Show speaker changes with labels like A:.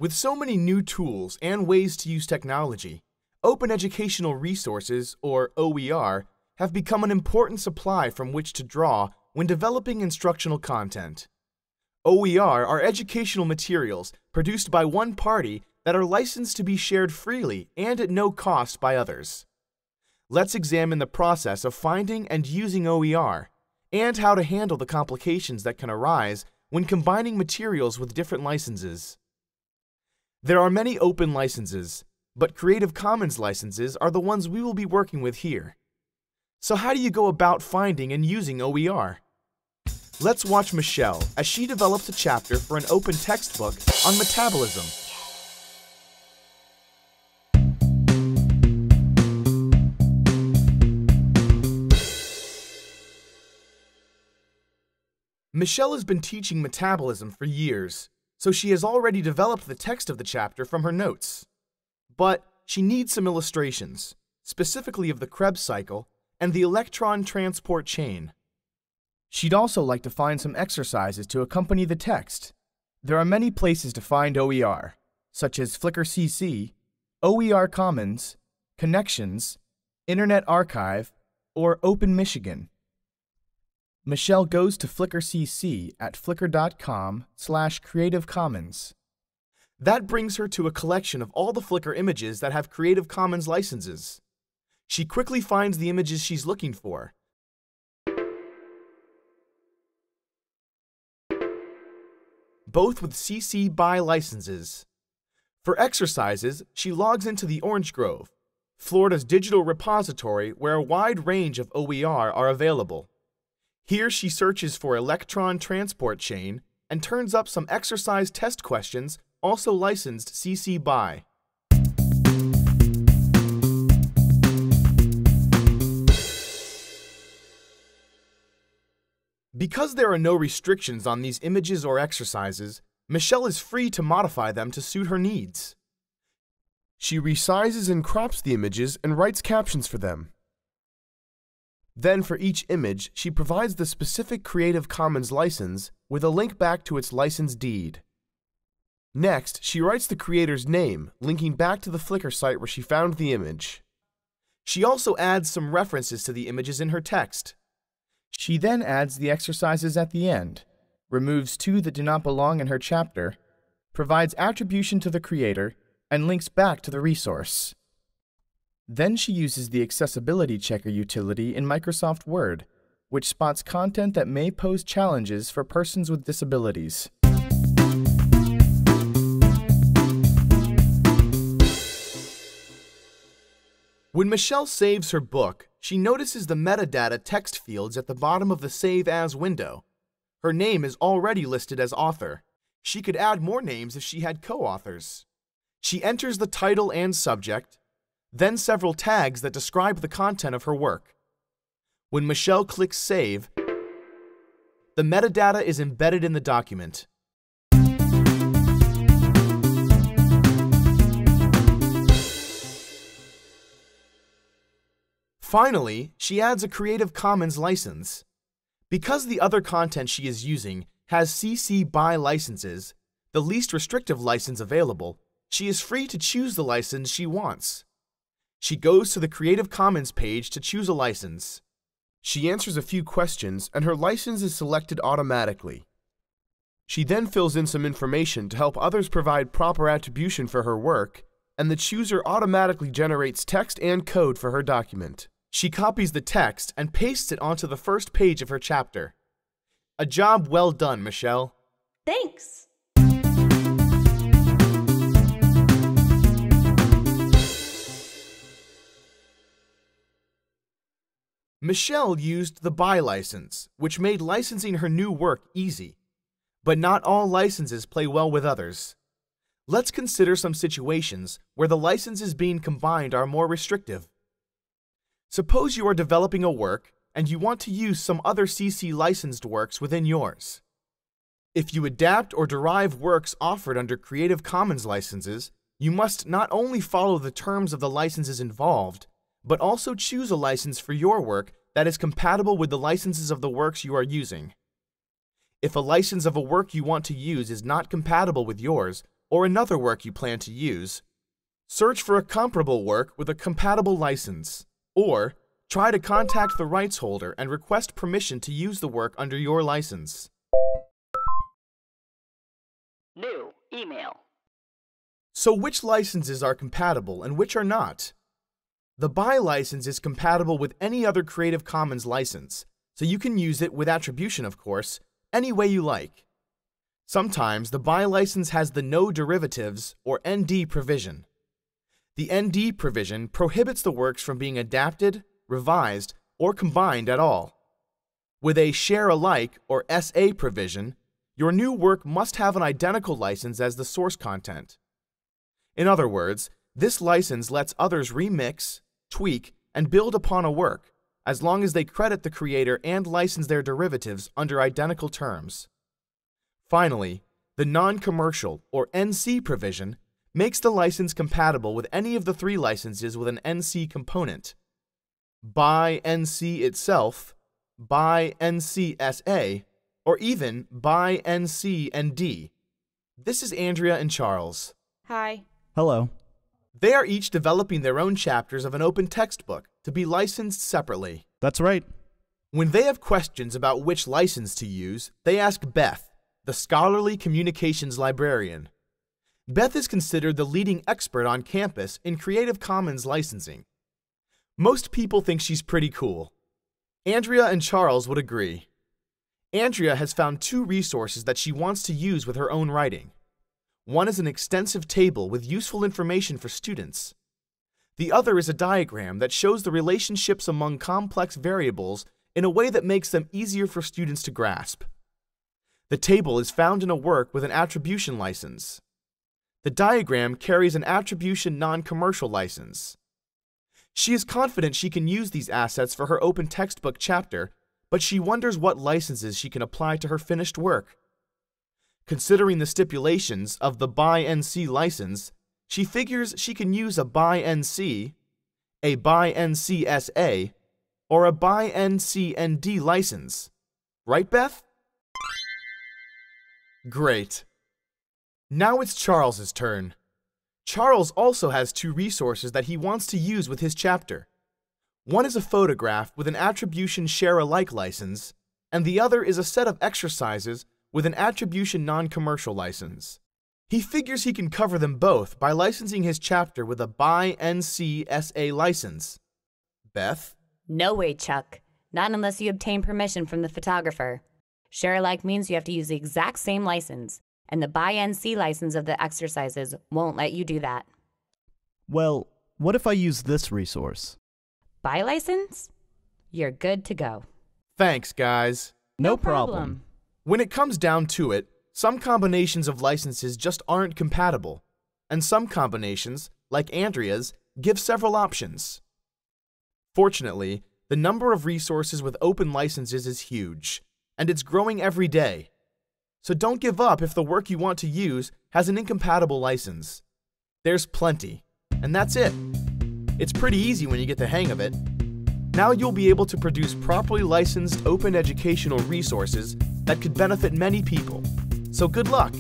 A: With so many new tools and ways to use technology, Open Educational Resources, or OER, have become an important supply from which to draw when developing instructional content. OER are educational materials produced by one party that are licensed to be shared freely and at no cost by others. Let's examine the process of finding and using OER, and how to handle the complications that can arise when combining materials with different licenses. There are many open licenses, but Creative Commons licenses are the ones we will be working with here. So how do you go about finding and using OER? Let's watch Michelle as she develops a chapter for an open textbook on metabolism. Michelle has been teaching metabolism for years, so she has already developed the text of the chapter from her notes. But she needs some illustrations, specifically of the Krebs cycle and the electron transport chain. She'd also like to find some exercises to accompany the text. There are many places to find OER, such as Flickr CC, OER Commons, Connections, Internet Archive, or Open Michigan. Michelle goes to Flickr CC at flickr.com/Creative Commons. That brings her to a collection of all the Flickr images that have Creative Commons licenses. She quickly finds the images she's looking for, both with CC BY licenses. For exercises, she logs into the Orange Grove, Florida's digital repository where a wide range of OER are available. Here she searches for electron transport chain and turns up some exercise test questions also licensed CC BY. Because there are no restrictions on these images or exercises, Michelle is free to modify them to suit her needs. She resizes and crops the images and writes captions for them. Then for each image, she provides the specific Creative Commons license with a link back to its license deed. Next, she writes the creator's name, linking back to the Flickr site where she found the image. She also adds some references to the images in her text. She then adds the exercises at the end, removes two that do not belong in her chapter, provides attribution to the creator, and links back to the resource. Then she uses the Accessibility Checker utility in Microsoft Word, which spots content that may pose challenges for persons with disabilities. When Michelle saves her book, she notices the metadata text fields at the bottom of the Save As window. Her name is already listed as author. She could add more names if she had co-authors. She enters the title and subject, then several tags that describe the content of her work. When Michelle clicks Save, the metadata is embedded in the document. Finally, she adds a Creative Commons license. Because the other content she is using has CC BY licenses, the least restrictive license available, she is free to choose the license she wants. She goes to the Creative Commons page to choose a license. She answers a few questions and her license is selected automatically. She then fills in some information to help others provide proper attribution for her work, and the chooser automatically generates text and code for her document. She copies the text and pastes it onto the first page of her chapter. A job well done, Michelle.
B: Thanks.
A: Michelle used the BY license, which made licensing her new work easy. But not all licenses play well with others. Let's consider some situations where the licenses being combined are more restrictive. Suppose you are developing a work and you want to use some other CC licensed works within yours. If you adapt or derive works offered under Creative Commons licenses, you must not only follow the terms of the licenses involved, but also choose a license for your work that is compatible with the licenses of the works you are using. If a license of a work you want to use is not compatible with yours, or another work you plan to use, search for a comparable work with a compatible license, or try to contact the rights holder and request permission to use the work under your license.
B: New email.
A: So which licenses are compatible and which are not? The BY license is compatible with any other Creative Commons license, so you can use it with attribution, of course, any way you like. Sometimes the BY license has the No Derivatives, or ND provision. The ND provision prohibits the works from being adapted, revised, or combined at all. With a Share Alike, or SA provision, your new work must have an identical license as the source content. In other words, this license lets others remix, tweak, and build upon a work, as long as they credit the creator and license their derivatives under identical terms. Finally, the Non-Commercial, or NC provision, makes the license compatible with any of the three licenses with an NC component: BY NC itself, BY NC SA, or even BY NC ND. This is Andrea and Charles.
C: Hi.
D: Hello.
A: They are each developing their own chapters of an open textbook to be licensed separately.
D: That's right.
A: When they have questions about which license to use, they ask Beth, the scholarly communications librarian. Beth is considered the leading expert on campus in Creative Commons licensing. Most people think she's pretty cool. Andrea and Charles would agree. Andrea has found two resources that she wants to use with her own writing. One is an extensive table with useful information for students. The other is a diagram that shows the relationships among complex variables in a way that makes them easier for students to grasp. The table is found in a work with an attribution license. The diagram carries an attribution non-commercial license. She is confident she can use these assets for her open textbook chapter, but she wonders what licenses she can apply to her finished work. Considering the stipulations of the BY NC license, she figures she can use a BY NC, a BY NC SA, or a BY NC ND license. Right, Beth? Great. Now it's Charles's turn. Charles also has two resources that he wants to use with his chapter. One is a photograph with an attribution Share Alike license, and the other is a set of exercises with an attribution non-commercial license. He figures he can cover them both by licensing his chapter with a BY NC SA license. Beth?
C: No way, Chuck. Not unless you obtain permission from the photographer. Share Alike means you have to use the exact same license, and the BY NC license of the exercises won't let you do that.
D: Well, what if I use this resource?
C: BY license? You're good to go.
A: Thanks, guys.
D: No problem.
A: When it comes down to it, some combinations of licenses just aren't compatible, and some combinations, like Andrea's, give several options. Fortunately, the number of resources with open licenses is huge, and it's growing every day. So don't give up if the work you want to use has an incompatible license. There's plenty, and that's it. It's pretty easy when you get the hang of it. Now you'll be able to produce properly licensed open educational resources that could benefit many people. So good luck!